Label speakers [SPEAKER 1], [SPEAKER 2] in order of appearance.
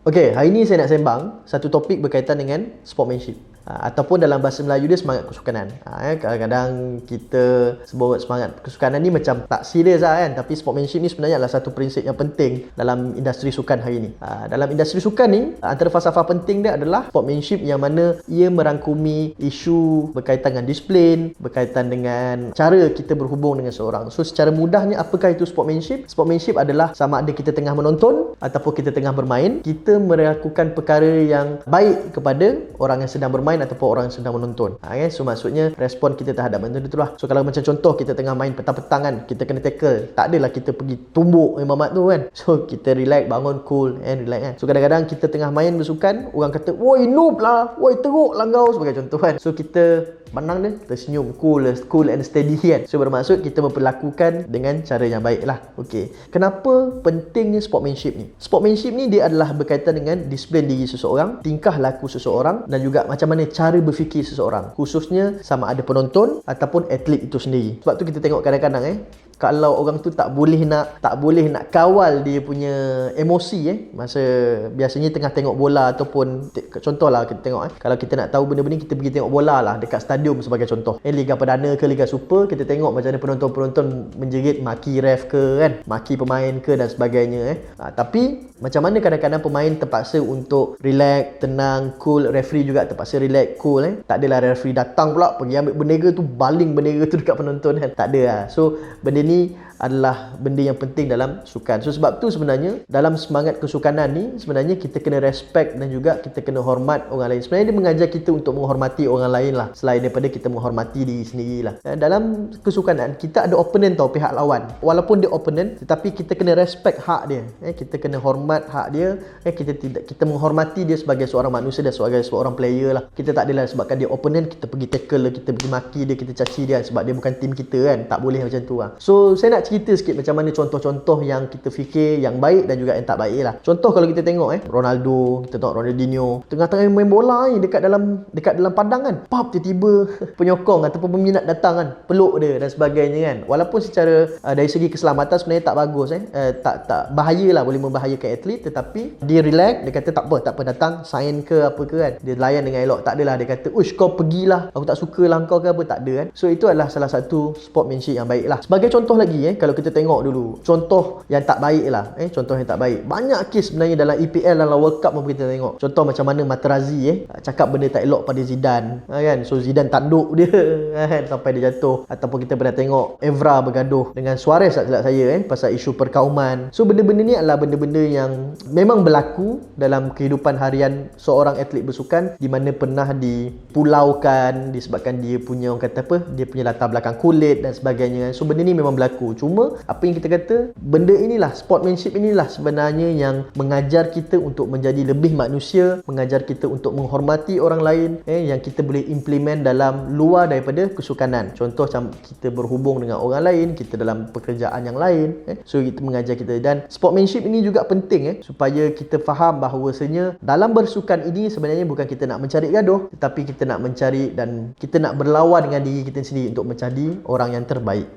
[SPEAKER 1] Okey, hari ni saya nak sembang satu topik berkaitan dengan sportsmanship. Ataupun dalam bahasa Melayu dia semangat kesukanan. Kadang-kadang kita sebut semangat kesukanan ni macam tak serius lah kan. Tapi sportsmanship ni sebenarnya adalah satu prinsip yang penting dalam industri sukan hari ni. Dalam industri sukan ni, antara falsafah penting dia adalah sportsmanship yang mana ia merangkumi isu berkaitan dengan disiplin, berkaitan dengan cara kita berhubung dengan seorang. So secara mudahnya, apakah itu sportsmanship? Sportsmanship adalah sama ada kita tengah menonton ataupun kita tengah bermain, kita melakukan perkara yang baik kepada orang yang sedang bermain ataupun orang yang sedang menonton. So maksudnya respon kita terhadap benda tu lah. So kalau macam contoh kita tengah main petang-petang kan, kita kena tackle, tak adalah kita pergi tumbuk mamat tu kan. So kita relax, bangun, cool and relax kan. So kadang-kadang kita tengah main bersukan, orang kata woi noob lah, woi teruk lah kau, sebagai contoh kan. So kita pandang dia, kita senyum, cool and steady kan. So bermaksud kita memperlakukan dengan cara yang baik lah. Okay, kenapa pentingnya sportsmanship ni? Sportsmanship ni dia adalah berkaitan dengan disiplin diri seseorang, tingkah laku seseorang, dan juga macam mana cara berfikir seseorang, khususnya sama ada penonton ataupun atlet itu sendiri. Sebab tu kita tengok kadang-kadang kalau orang tu tak boleh nak kawal dia punya emosi masa biasanya tengah tengok bola, ataupun contohlah kita tengok kalau kita nak tahu benda-benda, kita pergi tengok bola lah dekat stadium sebagai contoh. Liga Perdana ke Liga Super, kita tengok macam mana penonton-penonton menjerit, maki ref ke kan, maki pemain ke dan sebagainya tapi macam mana kadang-kadang pemain terpaksa untuk relax, tenang, cool, referee juga terpaksa relax, cool tak adalah referee datang pula pergi ambil bendera tu, baling bendera tu dekat penonton kan, tak ada lah. So benda ni adalah benda yang penting dalam sukan. So sebab tu sebenarnya dalam semangat kesukanan ni sebenarnya kita kena respect dan juga kita kena hormat orang lain. Sebenarnya dia mengajar kita untuk menghormati orang lain lah, selain daripada kita menghormati diri sendiri lah. Dalam kesukanan kita ada opponent tau, pihak lawan. Walaupun dia opponent, tetapi kita kena respect hak dia. Kita kena hormat hak dia. Kita menghormati dia sebagai seorang manusia dan sebagai seorang player lah. Kita tak adalah sebabkan dia opponent kita pergi tackle dia, kita pergi maki dia, kita caci dia sebab dia bukan tim kita kan. Tak boleh macam tu lah. So saya nak cerita sikit macam mana contoh-contoh yang kita fikir yang baik dan juga yang tak baik lah. Contoh kalau kita tengok Ronaldo, kita tengok Ronaldinho tengah-tengah main bola ni dekat dalam padang kan, pap tiba-tiba penyokong ataupun peminat datang kan, peluk dia dan sebagainya kan. Walaupun secara dari segi keselamatan sebenarnya tak bagus tak bahaya lah, boleh membahayakan atlet, tetapi dia relax, dia kata tak apa datang sign ke apa ke kan, dia layan dengan elok. Tak adalah dia kata ush kau pergilah, aku tak suka lah kau ke apa, tak ada kan. So itu adalah salah satu sportsmanship yang baik lah. Sebagai contoh lagi kalau kita tengok dulu contoh yang tak baik lah, contoh yang tak baik, banyak kes sebenarnya dalam EPL, dalam World Cup pun kita tengok. Contoh macam mana Materazzi cakap benda tak elok pada Zidane kan. So Zidane tanduk dia kan, sampai dia jatuh. Ataupun kita pernah tengok Evra bergaduh dengan Suarez tak silap saya pasal isu perkauman. So benda-benda ni adalah benda-benda yang memang berlaku dalam kehidupan harian seorang atlet bersukan, di mana pernah dipulaukan disebabkan dia punya, orang kata apa, dia punya latar belakang kulit dan sebagainya. So benda ni memang berlaku. Cuma apa yang kita kata, benda inilah, sportsmanship inilah sebenarnya yang mengajar kita untuk menjadi lebih manusia, mengajar kita untuk menghormati orang lain, yang kita boleh implement dalam luar daripada kesukanan. Contoh macam kita berhubung dengan orang lain, kita dalam pekerjaan yang lain, so itu mengajar kita. Dan sportsmanship ini juga penting supaya kita faham bahawasanya dalam bersukan ini sebenarnya bukan kita nak mencari gaduh, tetapi kita nak mencari dan kita nak berlawan dengan diri kita sendiri untuk menjadi orang yang terbaik.